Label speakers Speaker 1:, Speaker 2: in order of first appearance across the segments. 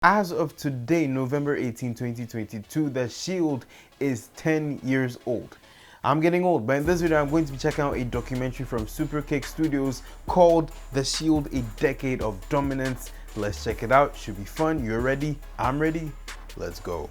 Speaker 1: As of today, November 18, 2022, The Shield is 10 years old. I'm getting old, but in this video, I'm going to be checking out a documentary from Superkick Studios called The Shield, A Decade of Dominance. Let's check it out. Should be fun. You're ready? I'm ready. Let's go.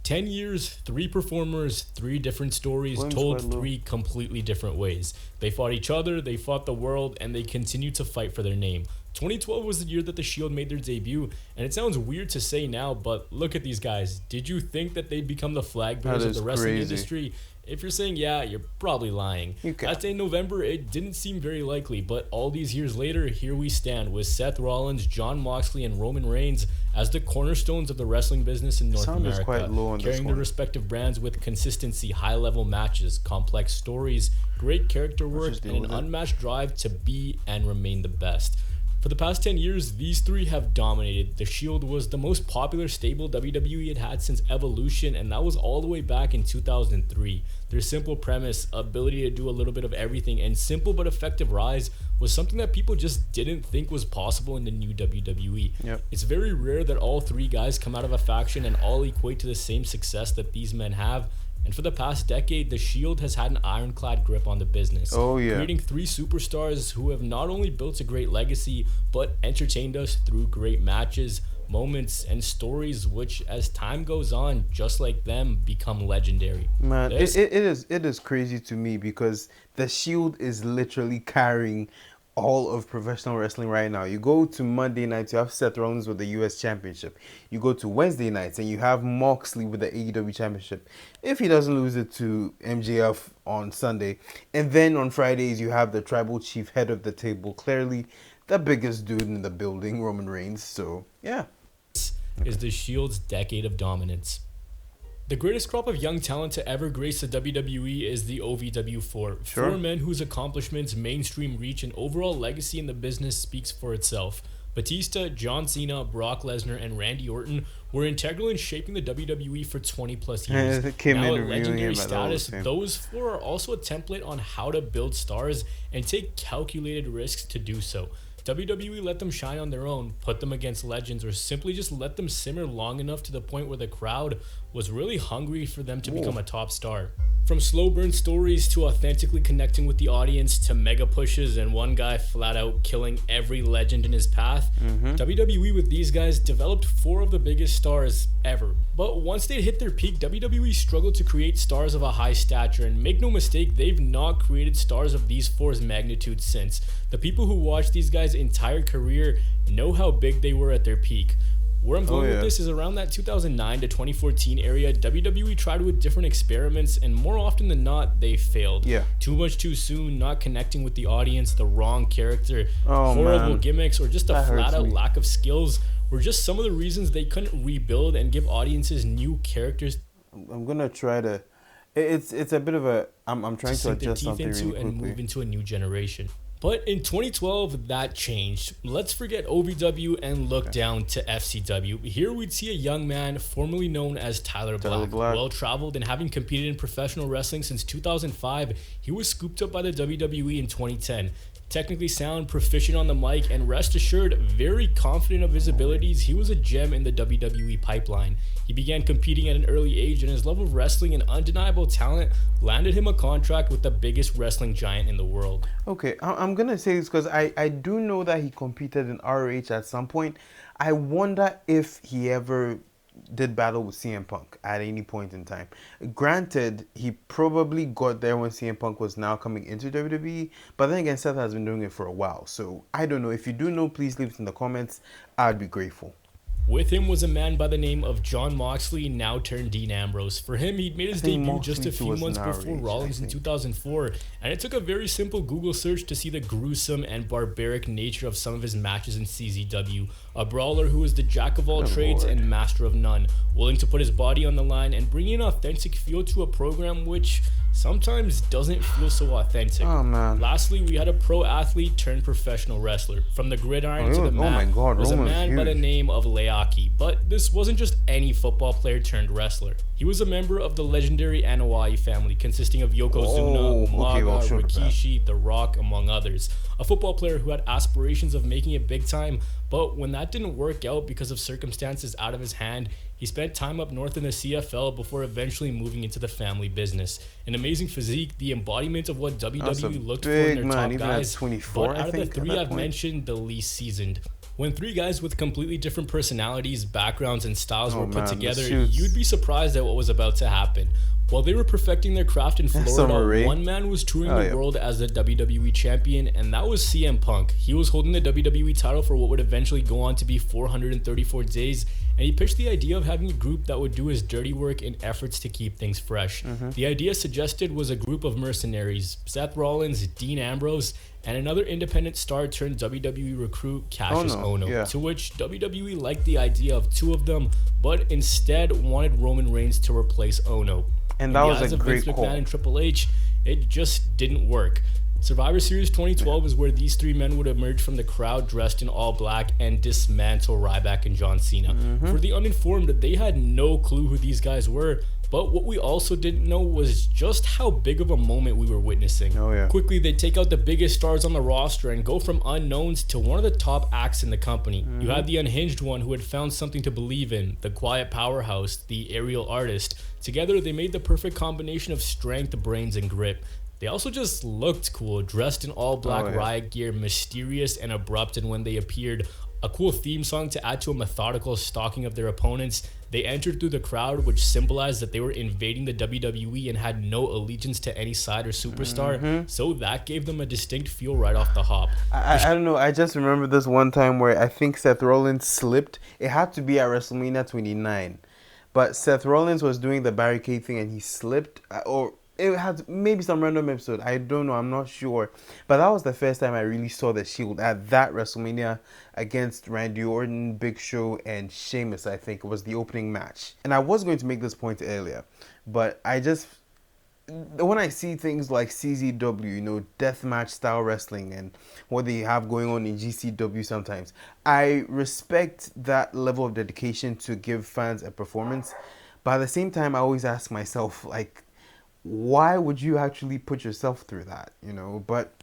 Speaker 2: 10 years, 3 performers, 3 different stories told 3 completely different ways. They fought each other, they fought the world, and they continued to fight for their name. 2012 was the year that the Shield made their debut, and it sounds weird to say now, but look at these guys. Did you think that they'd become the flag bearers of the wrestling industry? If you're saying yeah, you're probably lying. That day in November, it didn't seem very likely, but all these years later, here we stand with Seth Rollins, Jon Moxley, and Roman Reigns as the cornerstones of the wrestling business in North America, carrying their respective brands with consistency, high-level matches, complex stories, great character work, and an unmatched drive to be and remain the best. For the past 10 years, these 3 have dominated. The Shield was the most popular stable WWE had since Evolution, and that was all the way back in 2003. Their simple premise, ability to do a little bit of everything, and simple but effective rise was something that people just didn't think was possible in the new WWE. It's very rare that all 3 guys come out of a faction and all equate to the same success that these men have. And for the past decade, the Shield has had an ironclad grip on the business, creating 3 superstars who have not only built a great legacy, but entertained us through great matches, moments, and stories which, as time goes on, just like them, become legendary.
Speaker 1: Man, it is crazy to me because the Shield is literally carrying all of professional wrestling right now. You go to Monday nights, you have Seth Rollins with the US Championship. You go to Wednesday nights and you have Moxley with the AEW Championship, if he doesn't lose it to MJF on Sunday. And then on Fridays, you have the Tribal Chief, head of the table, clearly the biggest dude in the building, Roman Reigns. So, yeah.
Speaker 2: This is the Shield's decade of dominance. The greatest crop of young talent to ever grace the WWE is the OVW4. 4 men whose accomplishments, mainstream reach, and overall legacy in the business speaks for itself. Batista, John Cena, Brock Lesnar, and Randy Orton were integral in shaping the WWE for 20 plus years. Now at legendary status, those 4 are also a template on how to build stars and take calculated risks to do so. WWE let them shine on their own, put them against legends, or simply just let them simmer long enough to the point where the crowd was really hungry for them to become a top star. From slow burn stories to authentically connecting with the audience to mega pushes and one guy flat out killing every legend in his path, WWE with these guys developed 4 of the biggest stars ever. But once they hit their peak, WWE struggled to create stars of a high stature, and make no mistake, they've not created stars of these 4's magnitude since. The people who watch these guys' entire career know how big they were at their peak. Where I'm going with this is around that 2009 to 2014 area, WWE tried with different experiments, and more often than not, they failed. Too much too soon, not connecting with the audience, the wrong character, horrible gimmicks, or just a flat-out lack of skills were just some of the reasons they couldn't rebuild and give audiences new characters.
Speaker 1: I'm gonna try to. It's a bit of a. I'm trying to adjust something really quickly
Speaker 2: and move into a new generation. But in 2012, that changed. Let's forget OVW and look down to FCW. Here we'd see a young man formerly known as Tyler Black. Well-traveled and having competed in professional wrestling since 2005, he was scooped up by the WWE in 2010. Technically sound, proficient on the mic, and rest assured, very confident of his abilities, he was a gem in the WWE pipeline. He began competing at an early age, and his love of wrestling and undeniable talent landed him a contract with the biggest wrestling giant in the world.
Speaker 1: Okay, I'm going to say this because I do know that he competed in ROH at some point. I wonder if he ever did battle with CM Punk at any point in time. Granted, he probably got there when CM Punk was now coming into WWE, but then again, Seth has been doing it for a while. So I don't know. If you do know, please leave it in the comments. I'd be grateful.
Speaker 2: With him was a man by the name of Jon Moxley, now turned Dean Ambrose. For him, he'd made his debut just a few months before Rollins in 2004, and it took a very simple Google search to see the gruesome and barbaric nature of some of his matches in CZW. A brawler who was the jack of all trades and master of none, willing to put his body on the line and bring an authentic feel to a program which sometimes doesn't feel so authentic. Lastly, we had a pro athlete turned professional wrestler. From the gridiron to the mat was a man by the name of Leaki. But this wasn't just any football player turned wrestler. He was a member of the legendary Anoa'i family, consisting of Yokozuna, Umaga, Rikishi, The Rock, among others. A football player who had aspirations of making it big time, but when that didn't work out because of circumstances out of his hand, he spent time up north in the CFL before eventually moving into the family business. An amazing physique, the embodiment of what WWE looked for in their top guys, but out of the three I've mentioned, the least seasoned. When three guys with completely different personalities, backgrounds, and styles were put together, you'd be surprised at what was about to happen. While they were perfecting their craft in Florida, one man was touring the world as the WWE Champion, and that was CM Punk. He was holding the WWE title for what would eventually go on to be 434 days, and he pitched the idea of having a group that would do his dirty work in efforts to keep things fresh. The idea suggested was a group of mercenaries: Seth Rollins, Dean Ambrose, and another independent star turned WWE recruit, Cassius Ono, to which WWE liked the idea of two of them, but instead wanted Roman Reigns to replace Ono.
Speaker 1: And that was a great
Speaker 2: Vince
Speaker 1: call.
Speaker 2: McMahon and Triple H, it just didn't work. Survivor Series 2012 is where these three men would emerge from the crowd dressed in all black and dismantle Ryback and John Cena. For the uninformed, they had no clue who these guys were, but what we also didn't know was just how big of a moment we were witnessing. Quickly, they take out the biggest stars on the roster and go from unknowns to one of the top acts in the company. You had the unhinged one who had found something to believe in, the quiet powerhouse, the aerial artist. Together, they made the perfect combination of strength, brains, and grit. They also just looked cool, dressed in all black riot gear, mysterious and abrupt, and when they appeared, a cool theme song to add to a methodical stalking of their opponents. They entered through the crowd, which symbolized that they were invading the WWE and had no allegiance to any side or superstar, so that gave them a distinct feel right off the hop.
Speaker 1: I don't know, I just remember this one time where I think Seth Rollins slipped. It had to be at WrestleMania 29, but Seth Rollins was doing the barricade thing and he slipped, or it had maybe some random episode. I don't know. I'm not sure. But that was the first time I really saw the Shield at that WrestleMania against Randy Orton, Big Show, and Sheamus, I think. It was the opening match. And I was going to make this point earlier, but when I see things like CZW, deathmatch style wrestling and what they have going on in GCW sometimes, I respect that level of dedication to give fans a performance. But at the same time, I always ask myself, why would you actually put yourself through that? But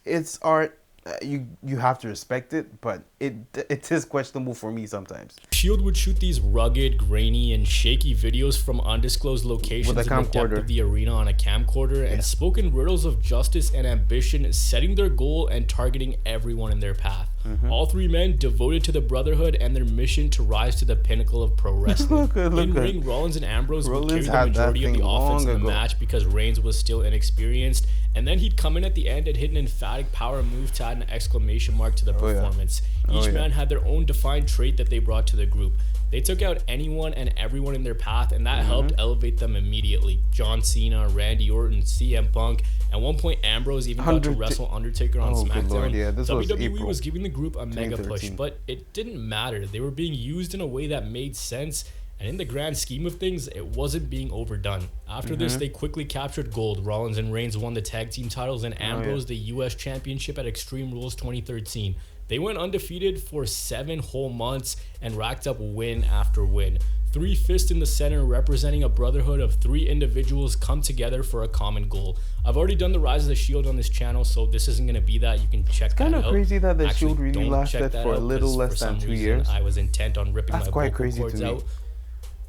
Speaker 1: it's art. You have to respect it, but it is questionable for me sometimes.
Speaker 2: Shield would shoot these rugged, grainy, and shaky videos from undisclosed locations in the depth of the arena on a camcorder and spoke in riddles of justice and ambition, setting their goal and targeting everyone in their path. All three men devoted to the Brotherhood and their mission to rise to the pinnacle of pro wrestling. In ring, Rollins and Ambrose would carry the majority of the offense in the match because Reigns was still inexperienced, and then he'd come in at the end and hit an emphatic power move to add an exclamation mark to the performance. Each man had their own defined trait that they brought to the group. They took out anyone and everyone in their path, and that helped elevate them immediately. John Cena, Randy Orton, CM Punk. At one point, Ambrose even got to wrestle Undertaker on SmackDown. WWE was giving the group a mega push, but it didn't matter. They were being used in a way that made sense, and in the grand scheme of things, it wasn't being overdone. After this, they quickly captured gold. Rollins and Reigns won the tag team titles, and Ambrose the US Championship at Extreme Rules 2013. They went undefeated for 7 whole months and racked up win after win. 3 fists in the center representing a brotherhood of 3 individuals come together for a common goal. I've already done the Rise of the Shield on this channel, so this isn't going to be that. You can check that out.
Speaker 1: It's kind of crazy that the Shield really lasted for a little less than 2 years.
Speaker 2: I was intent on ripping my vocal cords out.
Speaker 1: Me.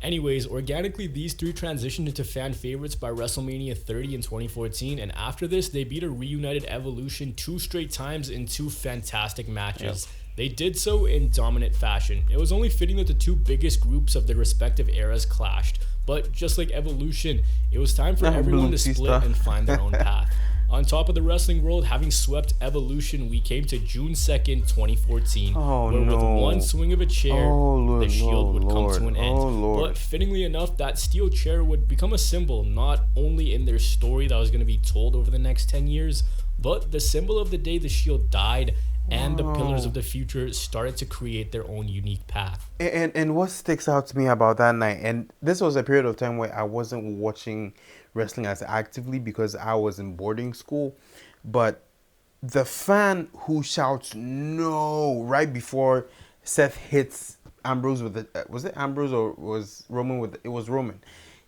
Speaker 2: Anyways, organically, these 3 transitioned into fan favorites by WrestleMania 30 in 2014, and after this, they beat a reunited Evolution 2 straight times in 2 fantastic matches. They did so in dominant fashion. It was only fitting that the 2 biggest groups of their respective eras clashed, but just like Evolution, it was time for everyone to split and find their own path. On top of the wrestling world, having swept Evolution, we came to June 2nd, 2014, where with one swing of a chair, the Shield would come to an end. But fittingly enough, that steel chair would become a symbol, not only in their story that was going to be told over the next 10 years, but the symbol of the day the Shield died, and the pillars of the future started to create their own unique path.
Speaker 1: And what sticks out to me about that night, and this was a period of time where I wasn't watching wrestling as actively because I was in boarding school, but the fan who shouts no right before Seth hits Ambrose with the was it Ambrose or was Roman with it was Roman.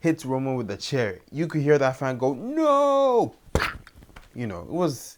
Speaker 1: hits Roman with the chair, you could hear that fan go, "No!" You know, it was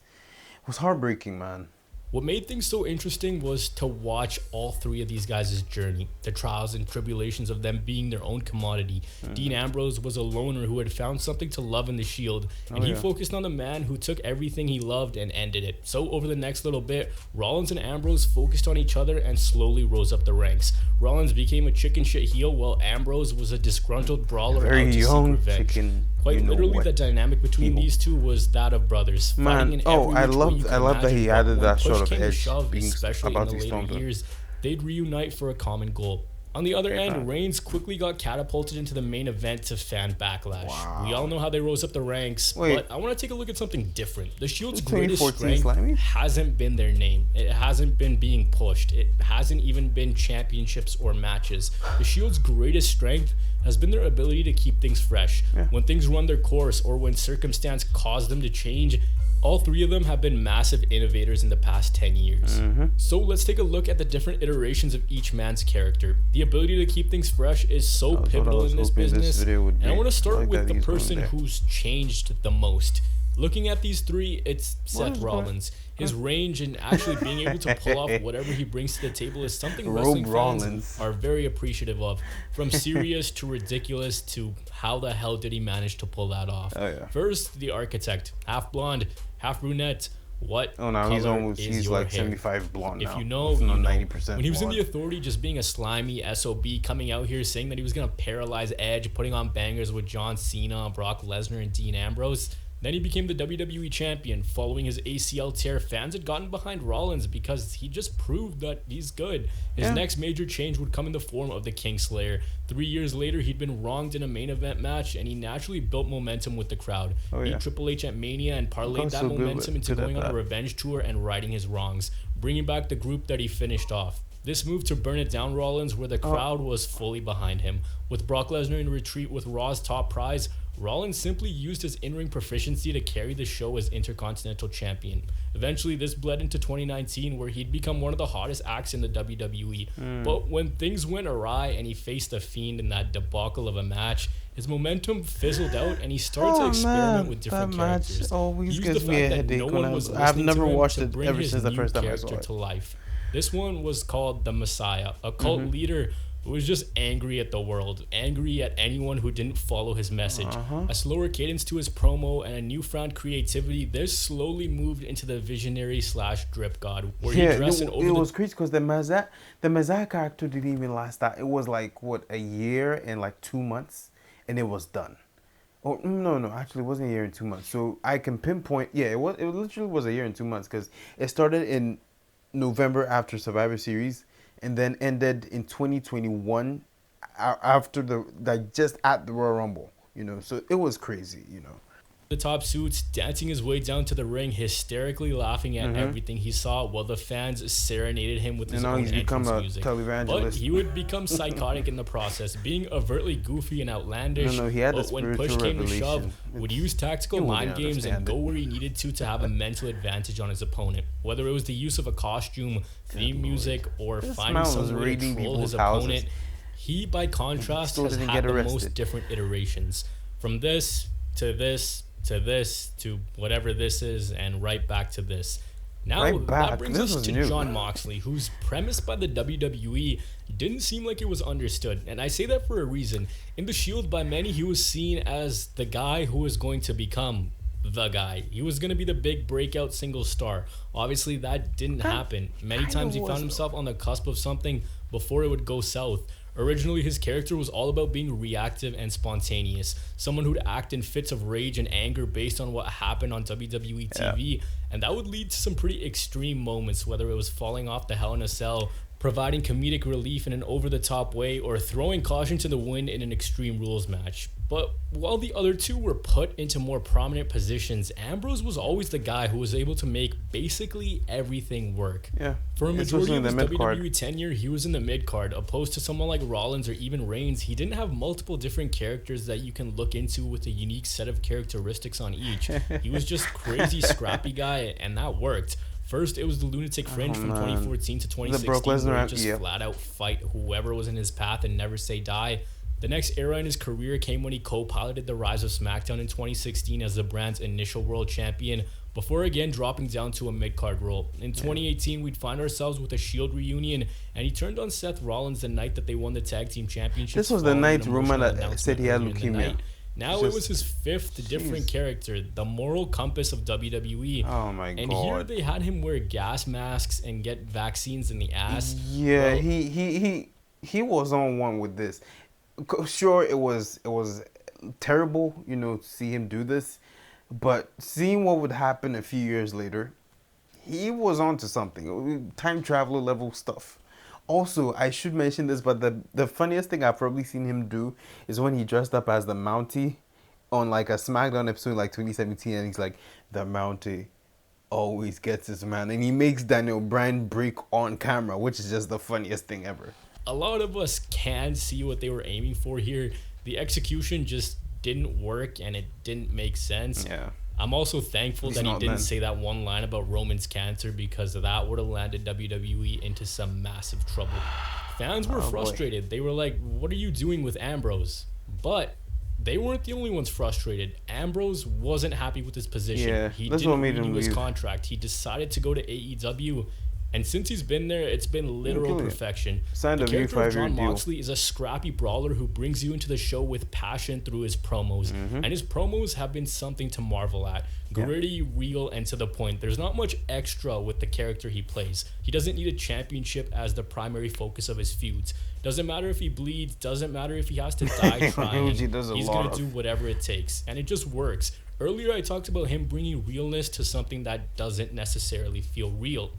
Speaker 1: heartbreaking, man.
Speaker 2: What made things so interesting was to watch all three of these guys' journey, the trials and tribulations of them being their own commodity. Dean Ambrose was a loner who had found something to love in the Shield, and he focused on the man who took everything he loved and ended it. So over the next little bit, Rollins and Ambrose focused on each other and slowly rose up the ranks. Rollins became a chicken shit heel, while Ambrose was a disgruntled brawler
Speaker 1: Very
Speaker 2: out to seek
Speaker 1: young
Speaker 2: revenge.
Speaker 1: chicken.
Speaker 2: Quite
Speaker 1: you know
Speaker 2: literally,
Speaker 1: what?
Speaker 2: the dynamic between these two was that of brothers, fighting in every
Speaker 1: I
Speaker 2: which way
Speaker 1: love
Speaker 2: you can
Speaker 1: I love that
Speaker 2: imagine,
Speaker 1: he
Speaker 2: but
Speaker 1: added
Speaker 2: when
Speaker 1: that
Speaker 2: push
Speaker 1: sort of
Speaker 2: came to
Speaker 1: edge,
Speaker 2: shove,
Speaker 1: being
Speaker 2: especially
Speaker 1: about
Speaker 2: in
Speaker 1: to
Speaker 2: the later
Speaker 1: storm.
Speaker 2: years, they'd reunite for a common goal. On the other end, Reigns quickly got catapulted into the main event to fan backlash.
Speaker 1: Wow.
Speaker 2: We all know how they rose up the ranks,
Speaker 1: Wait.
Speaker 2: but I want to take a look at something different. The Shield's
Speaker 1: The
Speaker 2: greatest
Speaker 1: 2014
Speaker 2: strength
Speaker 1: Slimy?
Speaker 2: hasn't been their name. It hasn't been being pushed. It hasn't even been championships or matches. The Shield's greatest strength has been their ability to keep things fresh.
Speaker 1: Yeah.
Speaker 2: When things run their course or when circumstance cause them to change, all three of them have been massive innovators in the past 10 years. So let's take a look at the different iterations of each man's character. The ability to keep things fresh is so
Speaker 1: That's what I
Speaker 2: pivotal
Speaker 1: was
Speaker 2: in this
Speaker 1: hoping this
Speaker 2: business.
Speaker 1: video would
Speaker 2: And I
Speaker 1: be.
Speaker 2: want to start
Speaker 1: Like
Speaker 2: with
Speaker 1: that
Speaker 2: the
Speaker 1: he's going
Speaker 2: person
Speaker 1: there.
Speaker 2: who's changed the most. Looking at these three, it's Seth
Speaker 1: is that?
Speaker 2: Rollins. His range and actually being able to pull off whatever he brings to the table is something
Speaker 1: Rogue
Speaker 2: wrestling
Speaker 1: Rollins.
Speaker 2: fans are very appreciative of. From serious to ridiculous to how the hell did he manage to pull that off?
Speaker 1: Oh, yeah.
Speaker 2: First, the architect. Half blonde, half brunette. What
Speaker 1: Oh no, he's
Speaker 2: color
Speaker 1: almost
Speaker 2: is
Speaker 1: he's
Speaker 2: your
Speaker 1: like
Speaker 2: hair?
Speaker 1: 75 blonde now.
Speaker 2: If you know,
Speaker 1: If
Speaker 2: you
Speaker 1: not
Speaker 2: know.
Speaker 1: 90%
Speaker 2: When he was in the
Speaker 1: blonde.
Speaker 2: Authority, just being a slimy SOB, coming out here saying that he was going to paralyze Edge, putting on bangers with John Cena, Brock Lesnar, and Dean Ambrose. Then he became the WWE champion. Following his ACL tear, fans had gotten behind Rollins because he just proved that he's good. His next major change would come in the form of the Kingslayer. 3 years later, he'd been wronged in a main event match, and he naturally built momentum with the crowd. Beat Triple H at Mania and parlayed that momentum into going on a revenge tour and righting his wrongs, bringing back the group that he finished off. This move to burn it down Rollins, where the crowd was fully behind him. With Brock Lesnar in retreat with Raw's top prize, Rollins simply used his in-ring proficiency to carry the show as Intercontinental Champion. Eventually, this bled into 2019, where he'd become one of the hottest acts in the WWE. But when things went awry and he faced The Fiend in that debacle of a match, his momentum fizzled out and he started to experiment with different characters.
Speaker 1: Match always
Speaker 2: He used
Speaker 1: gives
Speaker 2: the
Speaker 1: me a
Speaker 2: fact that
Speaker 1: headache
Speaker 2: no
Speaker 1: when
Speaker 2: one
Speaker 1: I
Speaker 2: was
Speaker 1: I've
Speaker 2: listening
Speaker 1: never
Speaker 2: to him
Speaker 1: watched
Speaker 2: to
Speaker 1: it
Speaker 2: bring
Speaker 1: ever
Speaker 2: his
Speaker 1: since the
Speaker 2: new
Speaker 1: first time I saw
Speaker 2: character
Speaker 1: it.
Speaker 2: to life. This one was called the Messiah, a cult leader who was just angry at the world, angry at anyone who didn't follow his message. A slower cadence to his promo and a newfound creativity, this slowly moved into the visionary / drip god, where he dressed in over
Speaker 1: it
Speaker 2: the
Speaker 1: was crazy because the Messiah character didn't even last that. It was like what, a year and like 2 months, and it was done. Oh no, actually it wasn't a year and 2 months. So I can pinpoint. Yeah, it literally was a year and 2 months because it started in November after Survivor Series, and then ended in 2021 after just at the Royal Rumble. You know, so it was crazy. You know.
Speaker 2: the top suits, dancing his way down to the ring, hysterically laughing at everything he saw, while the fans serenaded him with his own entrance music. But he would become psychotic in the process, being overtly goofy and outlandish.
Speaker 1: He had
Speaker 2: but when push came to shove, would use tactical mind games and go where he needed to have a mental advantage on his opponent. Whether it was the use of a costume, theme music, or finding some way to troll his opponent, he, by contrast, has had the most different iterations. From this to this to this to whatever this is, and right back to this. Now, that brings us to Jon Moxley, whose premise by the WWE didn't seem like it was understood. And I say that for a reason. In The Shield, by many, he was seen as the guy who was going to become the guy. He was going to be the big breakout single star. Obviously, that didn't happen. Many times he found himself on the cusp of something before it would go south. Originally, his character was all about being reactive and spontaneous, someone who'd act in fits of rage and anger based on what happened on WWE TV, and that would lead to some pretty extreme moments, whether it was falling off the Hell in a Cell, providing comedic relief in an over-the-top way, or throwing caution to the wind in an Extreme Rules match. But while the other two were put into more prominent positions, Ambrose was always the guy who was able to make basically everything work.
Speaker 1: Yeah.
Speaker 2: For a majority of his WWE tenure, he was in the mid-card. Opposed to someone like Rollins or even Reigns, he didn't have multiple different characters that you can look into with a unique set of characteristics on each. He was just crazy scrappy guy, and that worked. First, it was the Lunatic Fringe from 2014 to 2016, where he just flat out fight whoever was in his path and never say die. The next era in his career came when he co-piloted the rise of SmackDown in 2016 as the brand's initial world champion, before again dropping down to a mid-card role. In 2018, we'd find ourselves with a Shield reunion, and he turned on Seth Rollins the night that they won the Tag Team Championships.
Speaker 1: This was the night Roman said he had leukemia.
Speaker 2: Now it was his fifth different character, the moral compass of WWE.
Speaker 1: Oh my god.
Speaker 2: And here they had him wear gas masks and get vaccines in the ass.
Speaker 1: Yeah, well, he was on one with this. Sure, it was terrible, to see him do this, but seeing what would happen a few years later, he was onto something. Time traveler level stuff. Also, I should mention this, but the funniest thing I've probably seen him do is when he dressed up as the Mountie on like a SmackDown episode like 2017, and he's like, the Mountie always gets his man, and he makes Daniel Bryan break on camera, which is just the funniest thing ever.
Speaker 2: A lot of us can see what they were aiming for here. The execution just didn't work, and it didn't make sense.
Speaker 1: Yeah.
Speaker 2: I'm also thankful that he didn't say that one line about Roman's cancer, because that would have landed WWE into some massive trouble. Fans were frustrated. They were like, what are you doing with Ambrose? But they weren't the only ones frustrated. Ambrose wasn't happy with his position.
Speaker 1: Yeah,
Speaker 2: he
Speaker 1: that's
Speaker 2: didn't
Speaker 1: what made him
Speaker 2: renew his
Speaker 1: leave.
Speaker 2: contract. He decided to go to AEW. And since he's been there, it's been literal perfection.
Speaker 1: Signed
Speaker 2: The
Speaker 1: a new
Speaker 2: character of
Speaker 1: 5-year
Speaker 2: Jon
Speaker 1: deal.
Speaker 2: Moxley is a scrappy brawler who brings you into the show with passion through his promos. And his promos have been something to marvel at. Gritty, real, and to the point. There's not much extra with the character he plays. He doesn't need a championship as the primary focus of his feuds. Doesn't matter if he bleeds. Doesn't matter if he has to die trying. He's going to do whatever it takes. And it just works. Earlier, I talked about him bringing realness to something that doesn't necessarily feel real.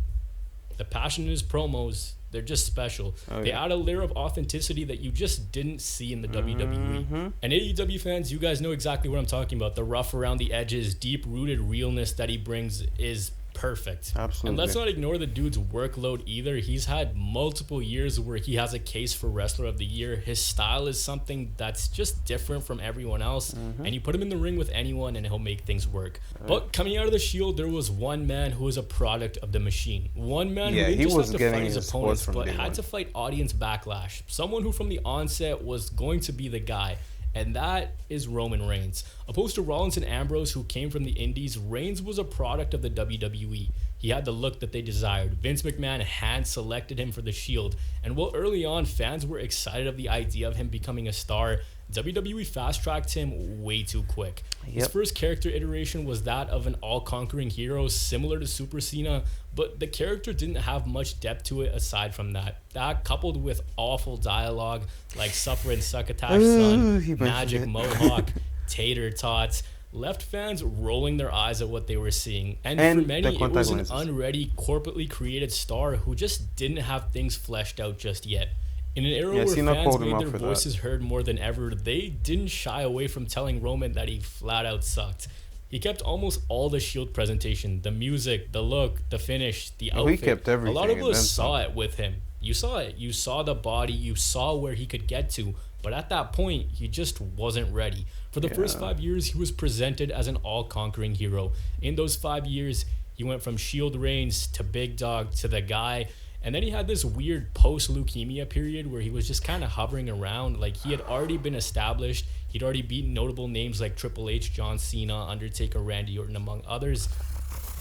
Speaker 2: The passion in his promos, they're just special. They add a layer of authenticity that you just didn't see in the WWE. And AEW fans, you guys know exactly what I'm talking about. The rough around the edges, deep-rooted realness that he brings is perfect.
Speaker 1: Absolutely.
Speaker 2: And let's not ignore the dude's workload either. He's had multiple years where he has a case for Wrestler of the Year. His style is something that's just different from everyone else. And you put him in the ring with anyone and he'll make things work. But coming out of the Shield, there was one man who was a product of the machine. One man who didn't just have to fight his opponents, but had to fight audience backlash. Someone who from the onset was going to be the guy. And that is Roman Reigns. Opposed to Rollins and Ambrose, who came from the indies, Reigns was a product of the WWE. He had the look that they desired. Vince McMahon hand-selected him for the Shield. And while early on, fans were excited of the idea of him becoming a star, WWE fast-tracked him way too quick. His first character iteration was that of an all-conquering hero, similar to Super Cena, but the character didn't have much depth to it aside from that. That, coupled with awful dialogue like Suffer and Succotash Son, Magic Mohawk, Tater Tots, left fans rolling their eyes at what they were seeing. And for many, it was an unready, corporately created star who just didn't have things fleshed out just yet. In an era where fans made their voices heard more than ever, they didn't shy away from telling Roman that he flat out sucked. He kept almost all the Shield presentation, the music, the look, the finish, the outfit.
Speaker 1: He kept everything.
Speaker 2: A lot of us saw it with him. You saw it. You saw the body. You saw where he could get to. But at that point, he just wasn't ready. For the first 5 years, he was presented as an all-conquering hero. In those 5 years, he went from Shield Reigns to Big Dog to the guy. And then he had this weird post-leukemia period where he was just kind of hovering around. Like, he had already been established. He'd already beaten notable names like Triple H, John Cena, Undertaker, Randy Orton, among others.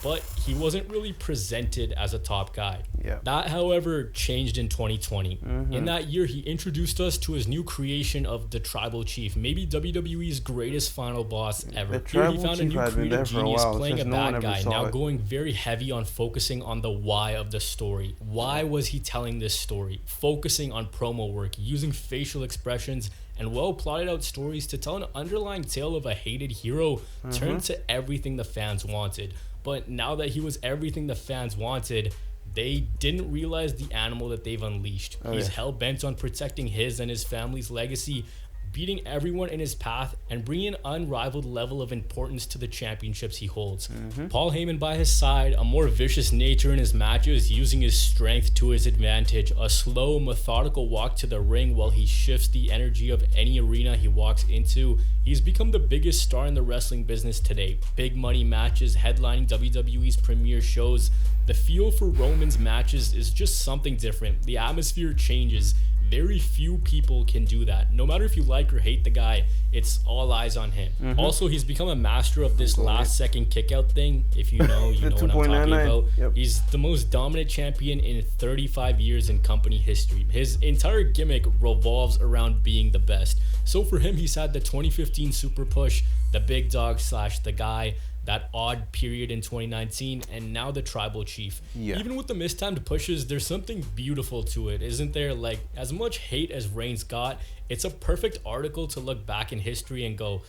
Speaker 2: But he wasn't really presented as a top guy. That, however, changed in 2020. In that year, he introduced us to his new creation of the Tribal Chief, maybe WWE's greatest final boss ever. Here he found a new creative genius playing a bad guy, now going very heavy on focusing on the why of the story. Why was he telling this story? Focusing on promo work, using facial expressions, and well-plotted out stories to tell an underlying tale of a hated hero turned to everything the fans wanted. But now that he was everything the fans wanted, they didn't realize the animal that they've unleashed. He's hell-bent on protecting his and his family's legacy, beating everyone in his path, and bringing an unrivaled level of importance to the championships he holds. Paul Heyman by his side, a more vicious nature in his matches, using his strength to his advantage, a slow, methodical walk to the ring while he shifts the energy of any arena he walks into. He's become the biggest star in the wrestling business today. Big money matches, headlining WWE's premier shows. The feel for Roman's matches is just something different. The atmosphere changes. Very few people can do that. No matter if you like or hate the guy, it's all eyes on him. Also, he's become a master of this last second kick out thing. If you know, you know what I'm talking about.
Speaker 1: Yep.
Speaker 2: He's the most dominant champion in 35 years in company history. His entire gimmick revolves around being the best. So for him, he's had the 2015 super push, the big dog / the guy, that odd period in 2019, and now the tribal chief.
Speaker 1: Yeah.
Speaker 2: Even with the mistimed pushes, there's something beautiful to it, isn't there? Like, as much hate as Reigns got, it's a perfect article to look back in history and go,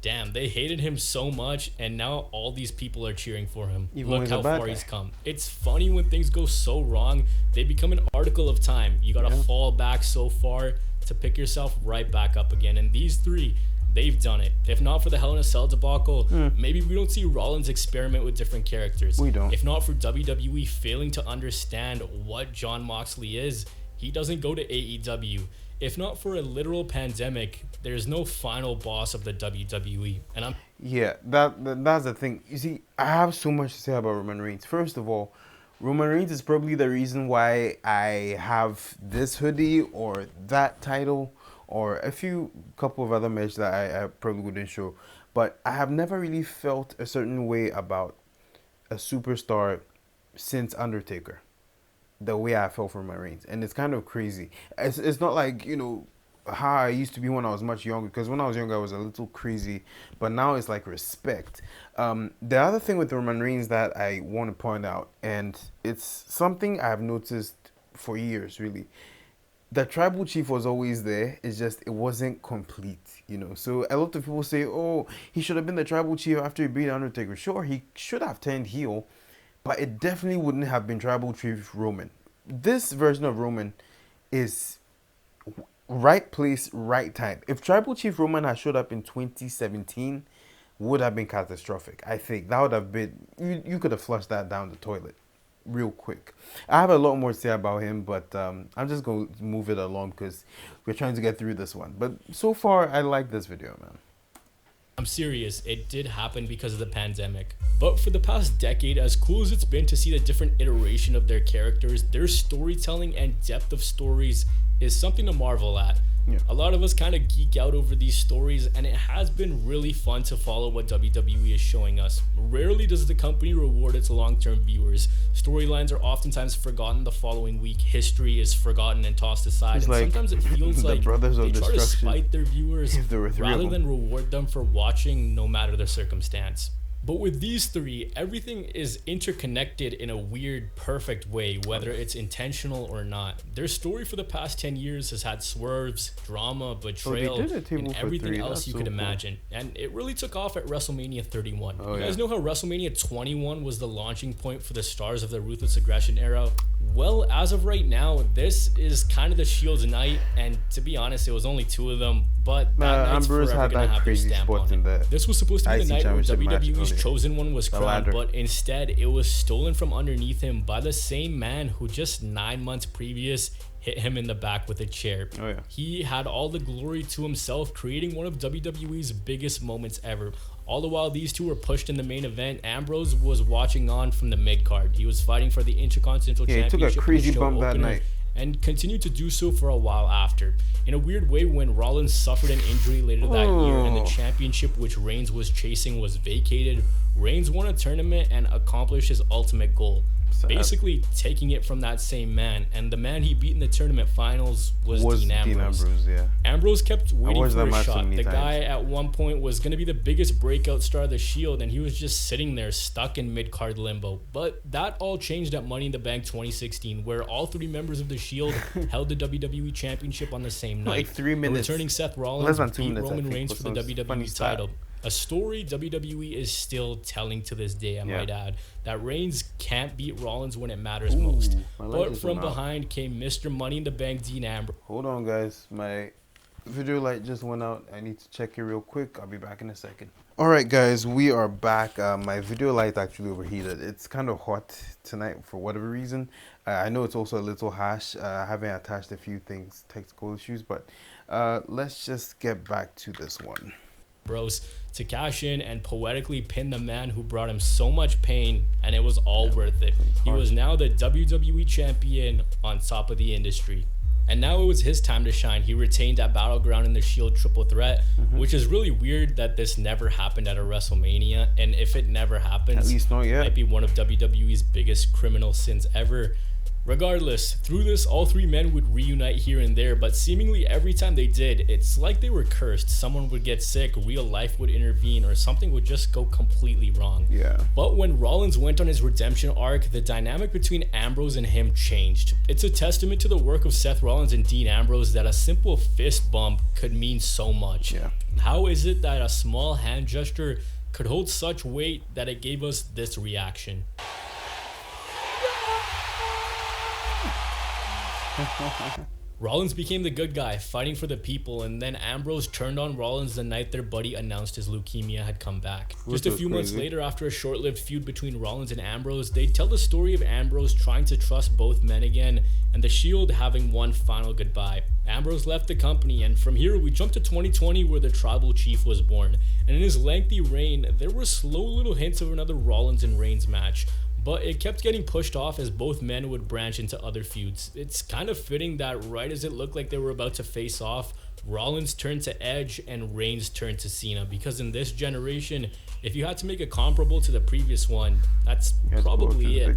Speaker 2: damn, they hated him so much, and now all these people are cheering for him. Look how far he's come. It's funny when things go so wrong, they become an article of time. You gotta fall back so far to pick yourself right back up again. And these three, they've done it. If not for the Hell in a Cell debacle, maybe we don't see Rollins experiment with different characters.
Speaker 1: We don't.
Speaker 2: If not for WWE failing to understand what Jon Moxley is, he doesn't go to AEW. If not for a literal pandemic, there's no final boss of the WWE. And
Speaker 1: that's the thing. You see, I have so much to say about Roman Reigns. First of all, Roman Reigns is probably the reason why I have this hoodie or that title or a couple of other matches that I probably wouldn't show. But I have never really felt a certain way about a superstar since Undertaker, the way I felt for Roman Reigns. And it's kind of crazy. It's not like, you know, how I used to be when I was much younger, because when I was younger I was a little crazy, but now it's like respect. The other thing with Roman Reigns that I want to point out, and it's something I've noticed for years really, the tribal chief was always there. It's just it wasn't complete, you know. So a lot of people say, oh, he should have been the tribal chief after he beat Undertaker. Sure, he should have turned heel, but it definitely wouldn't have been tribal chief Roman. This version of Roman is right place, right time. If tribal chief Roman had showed up in 2017, would have been catastrophic. I think that would have been, you could have flushed that down the toilet real quick. I have a lot more to say about him, but I'm just going to move it along because we're trying to get through this one. But so far, I like this video, man.
Speaker 2: I'm serious, it did happen because of the pandemic. But for the past decade, as cool as it's been to see the different iteration of their characters, their storytelling and depth of stories is something to marvel at.
Speaker 1: Yeah.
Speaker 2: A lot of us kind of geek out over these stories, and it has been really fun to follow what WWE is showing us. Rarely does the company reward its long-term viewers. Storylines are oftentimes forgotten the following week. History is forgotten and tossed aside. And
Speaker 1: like
Speaker 2: sometimes it feels
Speaker 1: the
Speaker 2: like
Speaker 1: Brothers
Speaker 2: they
Speaker 1: of
Speaker 2: try to
Speaker 1: Destruction,
Speaker 2: spite their viewers
Speaker 1: if there were three of
Speaker 2: rather
Speaker 1: them.
Speaker 2: than reward them for watching no matter the circumstance. But with these three, everything is interconnected in a weird, perfect way, whether it's intentional or not. Their story for the past 10 years has had swerves, drama, betrayal, and everything else you could imagine. And it really took off at WrestleMania 31. You guys know how WrestleMania 21 was the launching point for the stars of the Ruthless Aggression era? Well, as of right now, this is kind of the Shield's night, and to be honest, it was only two of them, but that night's
Speaker 1: Ambrose
Speaker 2: forever
Speaker 1: had
Speaker 2: gonna
Speaker 1: that
Speaker 2: have their
Speaker 1: crazy
Speaker 2: stamp
Speaker 1: spot
Speaker 2: on
Speaker 1: in
Speaker 2: it.
Speaker 1: the
Speaker 2: This was supposed to be the
Speaker 1: IC
Speaker 2: night where
Speaker 1: Championship match
Speaker 2: WWE's
Speaker 1: earlier.
Speaker 2: chosen one was crowned,
Speaker 1: ladder.
Speaker 2: but instead it was stolen from underneath him by the same man who just 9 months previous hit him in the back with a chair.
Speaker 1: Oh, yeah.
Speaker 2: He had all the glory to himself, creating one of WWE's biggest moments ever. All the while these two were pushed in the main event, Ambrose was watching on from the mid-card. He was fighting for the Intercontinental
Speaker 1: He
Speaker 2: Championship
Speaker 1: took a crazy
Speaker 2: in the show
Speaker 1: bump that
Speaker 2: opener,
Speaker 1: night.
Speaker 2: and continued to do so for a while after. In a weird way, when Rollins suffered an injury later that year and the championship which Reigns was chasing was vacated, Reigns won a tournament and accomplished his ultimate goal. Basically taking it from that same man, and the man he beat in the tournament finals was Dean Ambrose. Ambrose kept waiting for a shot. The guy at one point was going to be the biggest breakout star of the Shield, and he was just sitting there stuck in mid-card limbo. But that all changed at Money in the Bank 2016, where all three members of the Shield held the WWE Championship on the same night.
Speaker 1: Like 3 minutes.
Speaker 2: The returning Seth Rollins beat
Speaker 1: minutes,
Speaker 2: Roman Reigns for the WWE title. A story WWE is still telling to this day, I might add, that Reigns can't beat Rollins when it matters most. But from behind came Mr. Money in the Bank, Dean Ambrose.
Speaker 1: Hold on, guys. My video light just went out. I need to check it real quick. I'll be back in a second. Alright, guys, we are back. My video light actually overheated. It's kind of hot tonight for whatever reason. I know it's also a little harsh. I haven't attached a few things, technical issues, but let's just get back to this one.
Speaker 2: To cash in and poetically pin the man who brought him so much pain, and it was all worth it. He was now the WWE champion on top of the industry. And now it was his time to shine. He retained that Battleground in the Shield triple threat, which is really weird that this never happened at a WrestleMania. And if it never happens,
Speaker 1: At least not yet.
Speaker 2: it might be one of WWE's biggest criminal sins ever. Regardless, through this, all three men would reunite here and there, but seemingly every time they did, it's like they were cursed. Someone would get sick, real life would intervene, or something would just go completely wrong.
Speaker 1: Yeah.
Speaker 2: But when Rollins went on his redemption arc, the dynamic between Ambrose and him changed. It's a testament to the work of Seth Rollins and Dean Ambrose that a simple fist bump could mean so much.
Speaker 1: Yeah.
Speaker 2: How is it that a small hand gesture could hold such weight that it gave us this reaction? Rollins became the good guy, fighting for the people, and then Ambrose turned on Rollins the night their buddy announced his leukemia had come back. Just a few months later, after a short-lived feud between Rollins and Ambrose, they tell the story of Ambrose trying to trust both men again, and the Shield having one final goodbye. Ambrose left the company, and from here we jump to 2020 where the Tribal Chief was born. And in his lengthy reign, there were slow little hints of another Rollins and Reigns match, but it kept getting pushed off as both men would branch into other feuds. It's kind of fitting that right as it looked like they were about to face off, Rollins turned to Edge and Reigns turned to Cena, because in this generation, if you had to make a comparable to the previous one, that's probably it.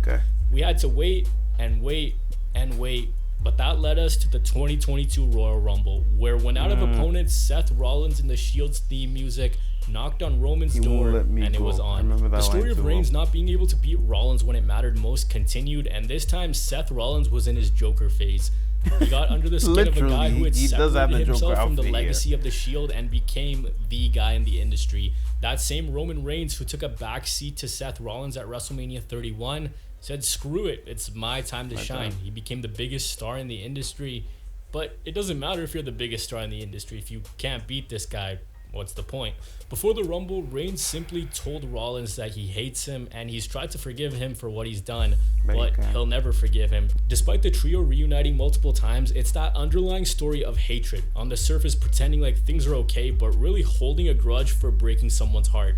Speaker 2: We had to wait and wait and wait, but that led us to the 2022 Royal Rumble, where when out of opponents, Seth Rollins and the Shield's theme music knocked on Roman's door and it was on. The story of Reigns not being able to beat Rollins when it mattered most continued, and this time Seth Rollins was in his Joker phase. He got under the skin of a guy who had separated himself from the legacy of the Shield and became the guy in the industry. That same Roman Reigns who took a backseat to Seth Rollins at WrestleMania 31 said, "Screw it, it's my time to shine." He became the biggest star in the industry, but it doesn't matter if you're the biggest star in the industry. If you can't beat this guy, what's the point? Before the Rumble, Reigns simply told Rollins that he hates him and he's tried to forgive him for what he's done, but he'll never forgive him. Despite the trio reuniting multiple times, it's that underlying story of hatred, on the surface pretending like things are okay, but really holding a grudge for breaking someone's heart.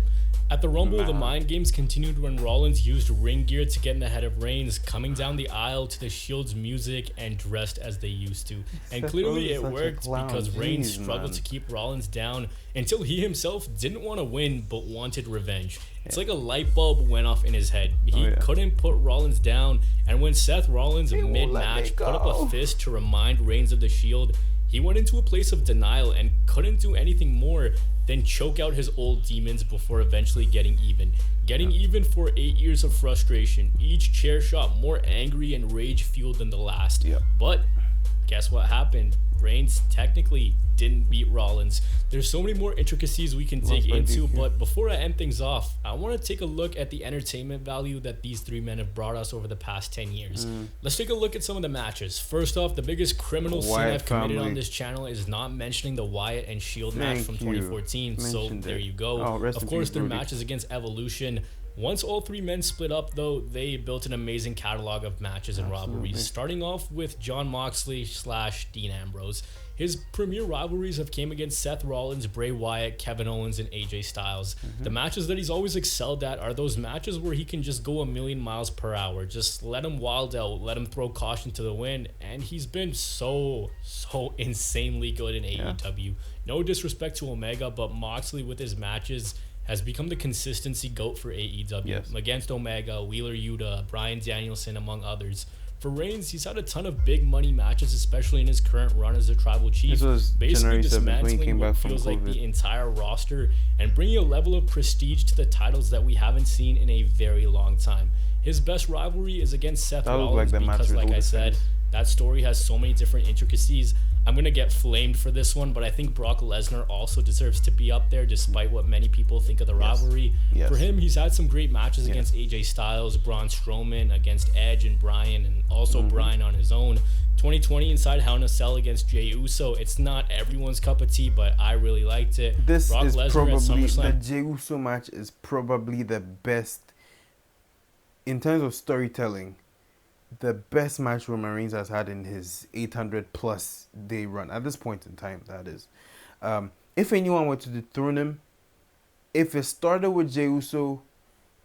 Speaker 2: At the Rumble, the mind games continued when Rollins used ring gear to get in ahead of Reigns, coming down the aisle to the Shield's music and dressed as they used to. And clearly it worked because Reigns struggled to keep Rollins down until he himself didn't want to win but wanted revenge. It's like a light bulb went off in his head. He couldn't put Rollins down, and when Seth Rollins mid-match put up a fist to remind Reigns of the Shield, he went into a place of denial and couldn't do anything more than choke out his old demons before eventually getting even. Getting even for 8 years of frustration, each chair shot more angry and rage-fueled than the last. But guess what happened? Reigns technically didn't beat Rollins. There's so many more intricacies we can dig into, but before I end things off, I want to take a look at the entertainment value that these three men have brought us over the past 10 years. Let's take a look at some of the matches. First off, the biggest criminal sin I've committed on this channel is not mentioning the Wyatt and Shield match from 2014, so there you go. Of course, their matches against Evolution. Once all three men split up, though, they built an amazing catalog of matches and rivalries, starting off with Jon Moxley / Dean Ambrose. His premier rivalries have came against Seth Rollins, Bray Wyatt, Kevin Owens, and AJ Styles. The matches that he's always excelled at are those matches where he can just go a million miles per hour. Just let him wild out, let him throw caution to the wind, and he's been so insanely good in AEW. No disrespect to Omega, but Moxley with his matches has become the consistency GOAT for AEW. Against Omega, Wheeler Yuta, Bryan Danielson, among others. For Reigns, he's had a ton of big money matches, especially in his current run as a Tribal Chief. Basically dismantling what feels like the entire roster and bringing a level of prestige to the titles that we haven't seen in a very long time. His best rivalry is against Seth Rollins because, like I said, that story has so many different intricacies. I'm going to get flamed for this one, but I think Brock Lesnar also deserves to be up there despite what many people think of the rivalry. For him, he's had some great matches against AJ Styles, Braun Strowman, against Edge and Bryan, and also Bryan on his own. 2020 inside Hell in a Cell against Jey Uso. It's not everyone's cup of tea, but I really liked it.
Speaker 1: This Brock is Lesnar probably, the Jey Uso match is probably the best, in terms of storytelling, the best match Roman Reigns has had in his 800 plus day run at this point in time, that is. If anyone were to dethrone him, if it started with Jey Uso,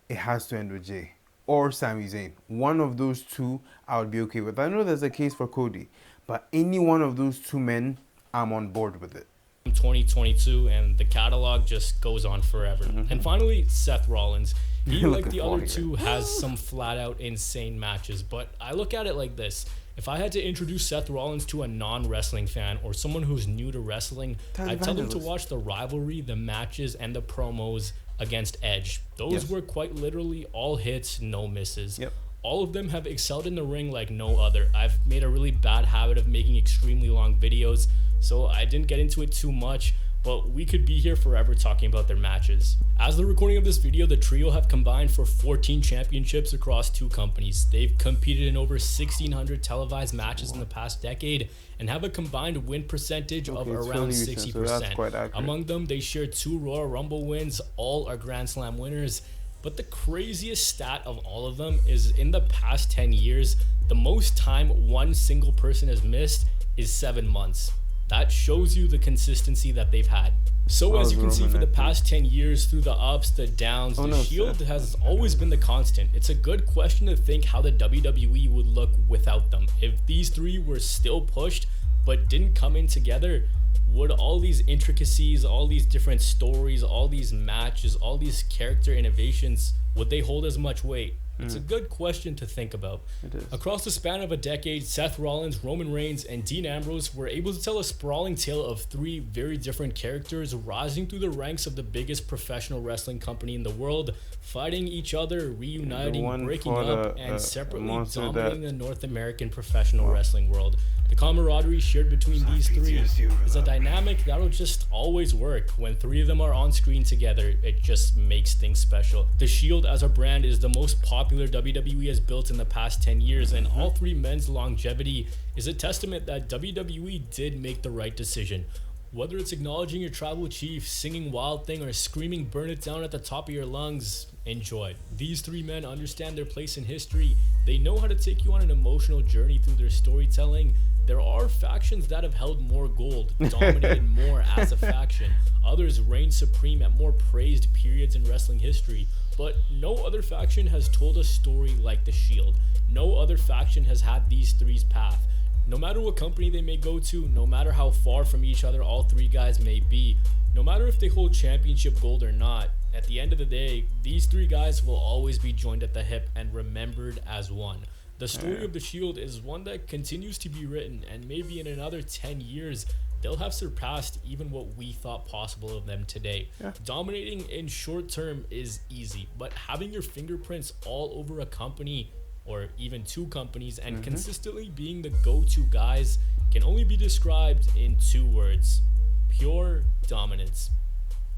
Speaker 1: it has to end with Jey. or Sami Zayn. One of those two I would be okay with. I know there's a case for Cody, but any one of those two men, I'm on board with it.
Speaker 2: 2022, and the catalog just goes on forever. And finally, Seth Rollins. He, like the other two, has some flat out insane matches, but I look at it like this. If I had to introduce Seth Rollins to a non-wrestling fan or someone who's new to wrestling, I'd tell them to watch the rivalry, the matches, and the promos against Edge. Those were quite literally all hits, no misses. All of them have excelled in the ring like no other. I've made a really bad habit of making extremely long videos, so I didn't get into it too much, but we could be here forever talking about their matches. As the recording of this video, the trio have combined for 14 championships across two companies. They've competed in over 1,600 televised matches in the past decade and have a combined win percentage of around 60%.
Speaker 1: So
Speaker 2: among them, they share 2 Royal Rumble wins, all are Grand Slam winners. But the craziest stat of all of them is in the past 10 years, the most time one single person has missed is 7 months. That shows you the consistency that they've had. So as you can see, for the past 10 years, through the ups, the downs, the Shield has always been the constant. It's a good question to think how the WWE would look without them. If these three were still pushed but didn't come in together, would all these intricacies, all these different stories, all these matches, all these character innovations, would they hold as much weight? It's a good question to think about.
Speaker 1: It is.
Speaker 2: Across the span of a decade, Seth Rollins, Roman Reigns, and Dean Ambrose were able to tell a sprawling tale of 3 very different characters rising through the ranks of the biggest professional wrestling company in the world, fighting each other, reuniting, breaking up, and separately dominating the North American professional wrestling world. The camaraderie shared between these three is a dynamic that'll just always work. When 3 of them are on screen together, it just makes things special. The Shield as a brand is the most popular WWE has built in the past 10 years, and all 3 men's longevity is a testament that WWE did make the right decision. Whether it's acknowledging your tribal chief, singing Wild Thing, or screaming burn it down at the top of your lungs, enjoy. These 3 men understand their place in history. They know how to take you on an emotional journey through their storytelling. There are factions that have held more gold, dominated more as a faction. Others reign supreme at more praised periods in wrestling history. But no other faction has told a story like the Shield. No other faction has had these 3's path. No matter what company they may go to, no matter how far from each other all 3 guys may be, no matter if they hold championship gold or not, at the end of the day, these 3 guys will always be joined at the hip and remembered as one. The story of the Shield is one that continues to be written, and maybe in another 10 years, they'll have surpassed even what we thought possible of them today. Dominating in short term is easy, but having your fingerprints all over a company or even 2 companies and consistently being the go-to guys can only be described in 2 words: pure dominance.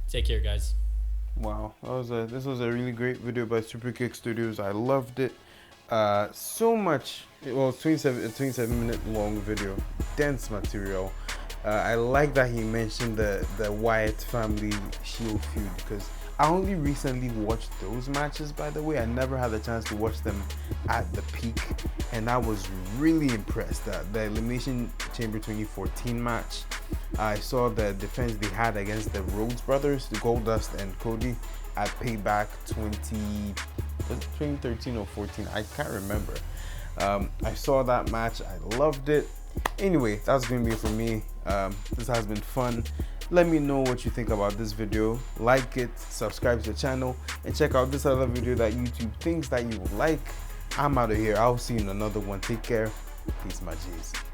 Speaker 2: Take care, guys.
Speaker 1: Wow, this was a really great video by Superkick Studios. I loved it. So much. Well, 27 minute long video, dense material. I like that he mentioned the Wyatt family Shield feud, because I only recently watched those matches, by the way. I never had the chance to watch them at the peak, and I was really impressed. The Elimination Chamber 2014 match, I saw the defense they had against the Rhodes brothers, the Goldust and Cody, at Payback 2013 or 14, I can't remember. I saw that match, I loved it. Anyway, that's going to be it for me. This has been fun. Let me know what you think about this video. Like it, subscribe to the channel, and check out this other video that YouTube thinks that you will like. I'm out of here. I'll see you in another one. Take care. Peace, my G's.